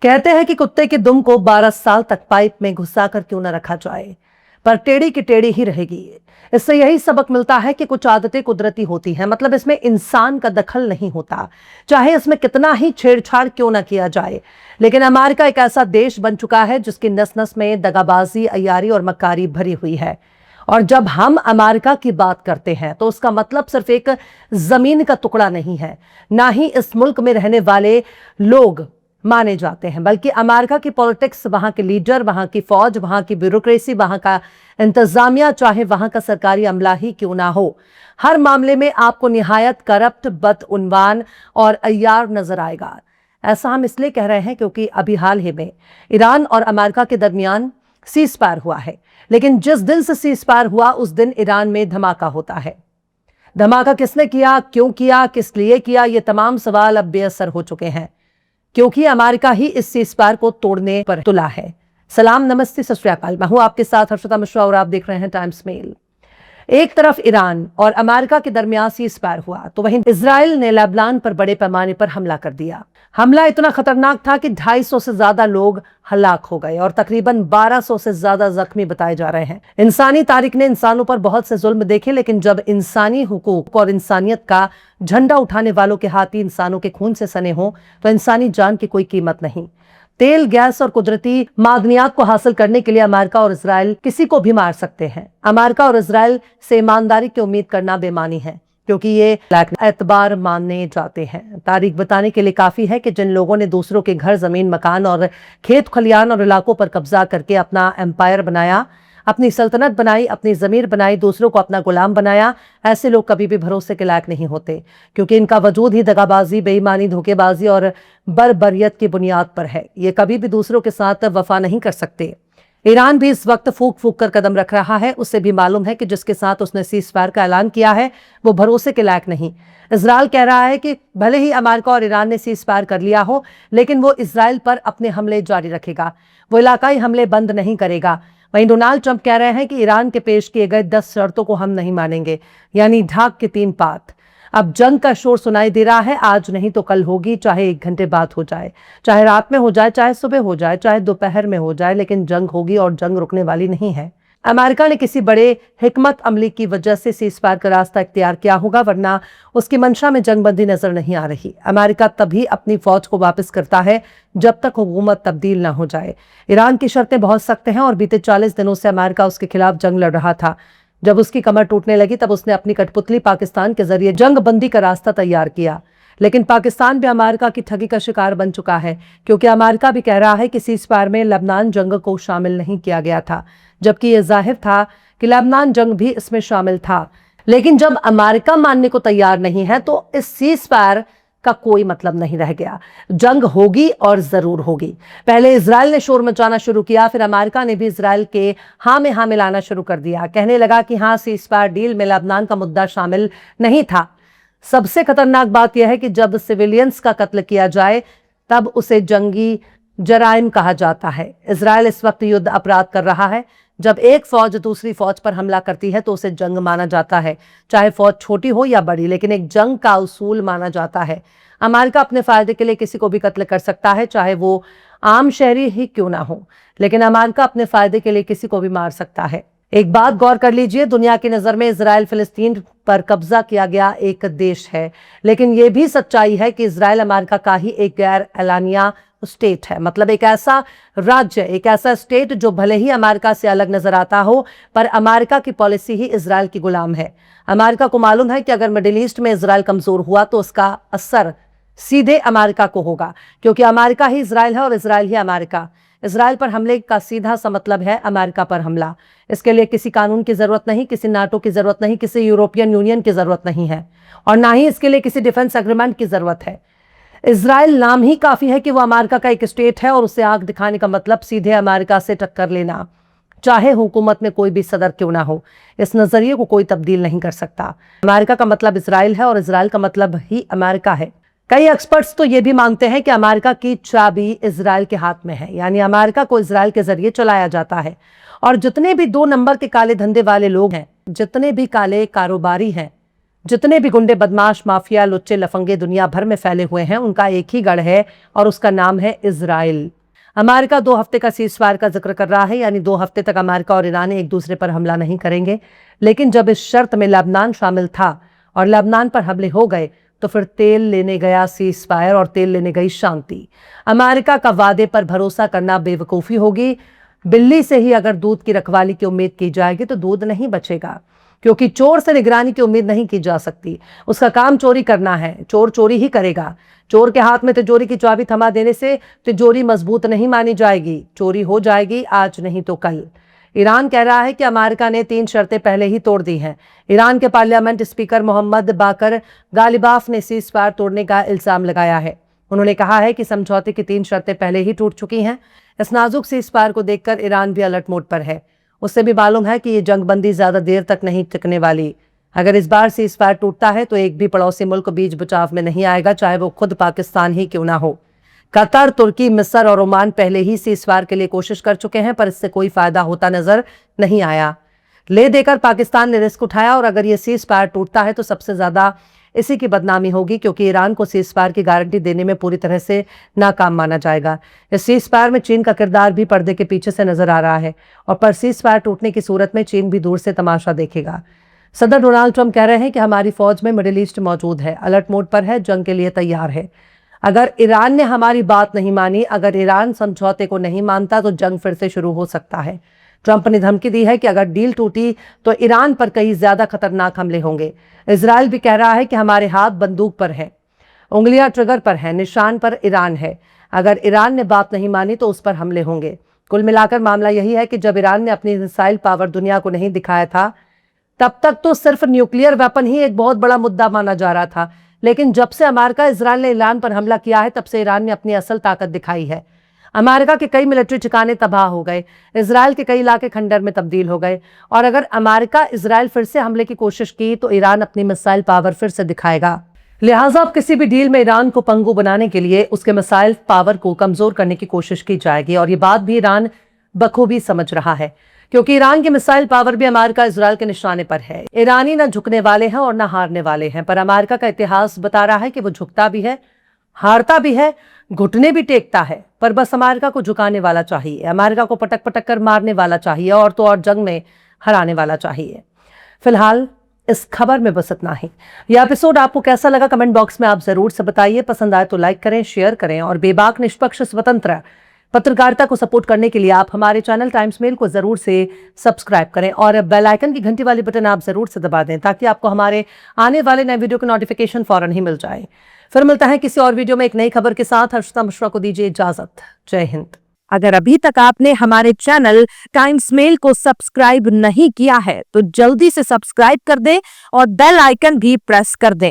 कहते हैं कि कुत्ते के दुम को 12 साल तक पाइप में घुसाकर क्यों न रखा जाए, पर टेढ़ी की टेढ़ी ही रहेगी। इससे यही सबक मिलता है कि कुछ आदतें कुदरती होती हैं, मतलब इसमें इंसान का दखल नहीं होता, चाहे इसमें कितना ही छेड़छाड़ क्यों न किया जाए। लेकिन अमेरिका एक ऐसा देश बन चुका है जिसकी नस नस में दगाबाजी, अय्यारी और मक्कारी भरी हुई है। और जब हम अमेरिका की बात करते हैं तो उसका मतलब सिर्फ एक जमीन का टुकड़ा नहीं है, ना ही इस मुल्क में रहने वाले लोग माने जाते हैं, बल्कि अमेरिका की पॉलिटिक्स, वहां के लीडर, वहां की फौज, वहां की ब्यूरोक्रेसी, वहां का इंतजामिया, चाहे वहां का सरकारी अमला ही क्यों ना हो, हर मामले में आपको निहायत करप्ट, बदउनवान और अय्यार नजर आएगा। ऐसा हम इसलिए कह रहे हैं क्योंकि अभी हाल ही में ईरान और अमेरिका के दरमियान सीज फायर हुआ है, लेकिन जिस दिन से सीज फायर हुआ उस दिन ईरान में धमाका होता है। धमाका किसने किया, क्यों किया, किस लिए किया, ये तमाम सवाल अब बेअसर हो चुके हैं, क्योंकि अमेरिका ही इस सीज फायर को तोड़ने पर तुला है। सलाम, नमस्ते, सत श्री अकाल। मैं हूं आपके साथ हर्षिता मिश्रा और आप देख रहे हैं टाइम्स मेल। एक तरफ ईरान और अमेरिका के दरमियान सीज फायर हुआ तो वहीं इजराइल ने लेबनान पर बड़े पैमाने पर हमला कर दिया। हमला इतना खतरनाक था कि 250 से ज्यादा लोग हलाक हो गए और तकरीबन 1200 से ज्यादा जख्मी बताए जा रहे हैं। इंसानी तारीख ने इंसानों पर बहुत से जुल्म देखे, लेकिन जब इंसानी हुकूक और इंसानियत का झंडा उठाने वालों के हाथ ही इंसानों के खून से सने हों तो इंसानी जान की कोई कीमत नहीं। तेल, गैस और कुदरती मादनियात को हासिल करने के लिए अमेरिका और इजराइल किसी को भी मार सकते हैं। अमेरिका और इजराइल से ईमानदारी की उम्मीद करना बेमानी है, क्योंकि ये एतबार मानने जाते हैं। तारीख बताने के लिए काफी है कि जिन लोगों ने दूसरों के घर, जमीन, मकान और खेत खलियान और इलाकों पर कब्जा करके अपना एम्पायर बनाया, अपनी सल्तनत बनाई, अपनी जमीर बनाई, दूसरों को अपना गुलाम बनाया, ऐसे लोग कभी भी भरोसे के लायक नहीं होते, क्योंकि इनका वजूद ही दगाबाजी, बेईमानी, धोखेबाजी और बर्बरियत की बुनियाद पर है। ये कभी भी दूसरों के साथ वफा नहीं कर सकते। ईरान भी इस वक्त फूक फूक कर कदम रख रहा है। उससे भी मालूम है कि जिसके साथ उसने सीज फायर का ऐलान किया है वो भरोसे के लायक नहीं। इजराइल कह रहा है कि भले ही अमेरिका और ईरान ने सीज फायर कर लिया हो, लेकिन वो इजराइल पर अपने हमले जारी रखेगा, वो इलाकाई हमले बंद नहीं करेगा। वहीं डोनाल्ड ट्रंप कह रहे हैं कि ईरान के पेश किए गए 10 शर्तों को हम नहीं मानेंगे, यानी ढाक के 3 पात। अब जंग का शोर सुनाई दे रहा है, आज नहीं तो कल होगी, चाहे 1 घंटे बाद हो जाए, चाहे रात में हो जाए, चाहे सुबह हो जाए, चाहे दोपहर में हो जाए, लेकिन जंग होगी और जंग रुकने वाली नहीं है। अमेरिका ने किसी बड़े हिकमत अमली की वजह से सीज फायर का रास्ता इख्तियार किया होगा, वरना उसकी मंशा में जंगबंदी नजर नहीं आ रही। अमेरिका तभी अपनी फौज को वापस करता है जब तक हुकूमत तब्दील ना हो जाए। ईरान की शर्तें बहुत सख्त हैं और बीते 40 दिनों से अमेरिका उसके खिलाफ जंग लड़ रहा था। जब उसकी कमर टूटने लगी तब उसने अपनी कठपुतली पाकिस्तान के जरिए जंग बंदी का रास्ता तैयार किया, लेकिन पाकिस्तान भी अमेरिका की ठगी का शिकार बन चुका है, क्योंकि अमेरिका भी कह रहा है कि सीज फायर में लेबनान जंग को शामिल नहीं किया गया था, जबकि यह जाहिर था कि लेबनान जंग भी इसमें शामिल था। लेकिन जब अमेरिका मानने को तैयार नहीं है तो इस सीज फायर का कोई मतलब नहीं रह गया। जंग होगी और जरूर होगी। पहले इजराइल ने शोर मचाना शुरू किया, फिर अमेरिका ने भी इजराइल के हाँ में हाँ मिलाना शुरू कर दिया, कहने लगा कि हाँ, सीज फायर डील में लेबनान का मुद्दा शामिल नहीं था। सबसे खतरनाक बात यह है कि जब सिविलियंस का कत्ल किया जाए तब उसे जंगी जराइम कहा जाता है। इजराइल इस वक्त युद्ध अपराध कर रहा है। जब एक फौज दूसरी फौज पर हमला करती है तो उसे जंग माना जाता है, चाहे फौज छोटी हो या बड़ी, लेकिन एक जंग का उसूल माना जाता है। अमेरिका अपने फायदे के लिए किसी को भी कत्ल कर सकता है, चाहे वो आम शहरी ही क्यों ना हो, लेकिन अमेरिका अपने फायदे के लिए किसी को भी मार सकता है। एक बात गौर कर लीजिए, दुनिया की नजर में इजराइल फिलिस्तीन पर कब्जा किया गया एक देश है, लेकिन यह भी सच्चाई है कि इजराइल अमेरिका का ही एक गैर एलानिया स्टेट है, मतलब एक ऐसा राज्य, एक ऐसा स्टेट जो भले ही अमेरिका से अलग नजर आता हो, पर अमेरिका की पॉलिसी ही इजराइल की गुलाम है। अमेरिका को मालूम है कि अगर मिडिल ईस्ट में इजराइल कमजोर हुआ तो उसका असर सीधे अमेरिका को होगा, क्योंकि अमेरिका ही इजराइल है और इजराइल ही अमेरिका। इजराइल पर हमले का सीधा सा मतलब है अमेरिका पर हमला। इसके लिए किसी कानून की जरूरत नहीं, किसी नाटो की जरूरत नहीं, किसी यूरोपियन यूनियन की जरूरत नहीं है, और ना ही इसके लिए किसी डिफेंस एग्रीमेंट की जरूरत है। इजराइल नाम ही काफी है कि वो अमेरिका का एक स्टेट है, और उसे आंख दिखाने का मतलब सीधे अमेरिका से टक्कर लेना, चाहे हुकूमत में कोई भी सदर क्यों ना हो। इस नजरिए को कोई तब्दील नहीं कर सकता। अमेरिका का मतलब इजराइल है और इजराइल का मतलब ही अमेरिका है। कई एक्सपर्ट्स तो ये भी मानते हैं कि अमेरिका की चाबी इजराइल के हाथ में है, यानी अमेरिका को इजराइल के जरिए चलाया जाता है। और जितने भी 2 नंबर के काले धंधे वाले लोग हैं, जितने भी काले कारोबारी हैं, जितने भी गुंडे, बदमाश, माफिया, लुच्चे, लफंगे दुनिया भर में फैले हुए हैं, उनका एक ही गढ़ है और उसका नाम है इजराइल। अमेरिका 2 हफ्ते का सीजफायर का जिक्र कर रहा है, यानी 2 हफ्ते तक अमेरिका और ईरान एक दूसरे पर हमला नहीं करेंगे। लेकिन जब इस शर्त में लेबनान शामिल था और लेबनान पर हमले हो गए, तो फिर तेल लेने गया सीजफायर और तेल लेने गई शांति। अमेरिका का वादे पर भरोसा करना बेवकूफी होगी। बिल्ली से ही अगर दूध की रखवाली की उम्मीद की जाएगी तो दूध नहीं बचेगा, क्योंकि चोर से निगरानी की उम्मीद नहीं की जा सकती। उसका काम चोरी करना है, चोर चोरी ही करेगा। चोर के हाथ में तिजोरी की चाबी थमा देने से तिजोरी मजबूत नहीं मानी जाएगी, चोरी हो जाएगी आज नहीं तो कल। ईरान कह रहा है कि अमेरिका ने 3 शर्तें पहले ही तोड़ दी हैं। ईरान के पार्लियामेंट स्पीकर मोहम्मद बाकर गालिबाफ ने सीजफायर तोड़ने का इल्जाम लगाया है। उन्होंने कहा है कि समझौते की 3 शर्तें पहले ही टूट चुकी हैं। इस नाजुक सीजफायर को देखकर ईरान भी अलर्ट मोड पर है। उससे भी मालूम है कि ये जंगबंदी ज्यादा देर तक नहीं टिकने वाली। अगर इस बार सीजफायर टूटता है तो एक भी पड़ोसी मुल्क बीच बचाव में नहीं आएगा, चाहे वो खुद पाकिस्तान ही क्यों ना हो। कतर, तुर्की, मिस्र और ओमान पहले ही सीजफायर के लिए कोशिश कर चुके हैं, पर इससे कोई फायदा होता नजर नहीं आया। ले देकर पाकिस्तान ने रिस्क उठाया और अगर ये सीजफायर टूटता है तो सबसे ज्यादा इसी की बदनामी होगी, क्योंकि ईरान को सीजफायर की गारंटी देने में पूरी तरह से नाकाम माना जाएगा। इस सीजफायर में चीन का किरदार भी पर्दे के पीछे से नजर आ रहा है और पर सीजफायर टूटने की सूरत में चीन भी दूर से तमाशा देखेगा। सदर डोनाल्ड ट्रंप कह रहे हैं कि हमारी फौज में मिडिल ईस्ट मौजूद है, अलर्ट मोड पर है, जंग के लिए तैयार है। अगर ईरान ने हमारी बात नहीं मानी, अगर ईरान समझौते को नहीं मानता तो जंग फिर से शुरू हो सकता है। ट्रंप ने धमकी दी है कि अगर डील टूटी तो ईरान पर कई ज्यादा खतरनाक हमले होंगे। इजराइल भी कह रहा है कि हमारे हाथ बंदूक पर हैं, उंगलियां ट्रिगर पर हैं, निशान पर ईरान है। अगर ईरान ने बात नहीं मानी तो उस पर हमले होंगे। कुल मिलाकर मामला यही है कि जब ईरान ने अपनी मिसाइल पावर दुनिया को नहीं दिखाया था, तब तक तो सिर्फ न्यूक्लियर वेपन ही एक बहुत बड़ा मुद्दा माना जा रहा था। लेकिन जब से अमेरिका इजराइल ने ईरान पर हमला किया है, तब से ईरान ने अपनी असल ताकत दिखाई है। अमेरिका के कई मिलिट्री ठिकाने तबाह हो गए, इजराइल के कई इलाके खंडर में तब्दील हो गए और अगर अमेरिका इजराइल फिर से हमले की कोशिश की तो ईरान अपनी मिसाइल पावर फिर से दिखाएगा। लिहाजा अब किसी भी डील में ईरान को पंगु बनाने के लिए उसके मिसाइल पावर को कमजोर करने की कोशिश की जाएगी और ये बात भी ईरान बखूबी समझ रहा है, क्योंकि ईरान की मिसाइल पावर भी अमेरिका इजराइल के निशाने पर है। ईरानी न झुकने वाले हैं और न हारने वाले हैं, पर अमेरिका का इतिहास बता रहा है कि वो झुकता भी है, हारता भी है, घुटने भी टेकता है, पर बस अमेरिका को झुकाने वाला चाहिए, अमेरिका को पटक पटक कर मारने वाला चाहिए और तो और जंग में हराने वाला चाहिए। फिलहाल इस खबर में बस इतना ही। यह एपिसोड आपको कैसा लगा कमेंट बॉक्स में आप जरूर से बताइए। पसंद आए तो लाइक करें, शेयर करें और बेबाक, निष्पक्ष, स्वतंत्र पत्रकारिता को सपोर्ट करने के लिए आप हमारे चैनल टाइम्स मेल को जरूर से सब्सक्राइब करें और बेल आइकन की घंटी वाली बटन आप जरूर से दबा दें, ताकि आपको हमारे आने वाले नए वीडियो के नोटिफिकेशन फौरन ही मिल जाए। फिर मिलता है किसी और वीडियो में एक नई खबर के साथ। हर्षिता मिश्रा को दीजिए इजाजत। जय हिंद। अगर अभी तक आपने हमारे चैनल टाइम्स मेल को सब्सक्राइब नहीं किया है तो जल्दी से सब्सक्राइब कर दें और बेल आइकन भी प्रेस कर दें।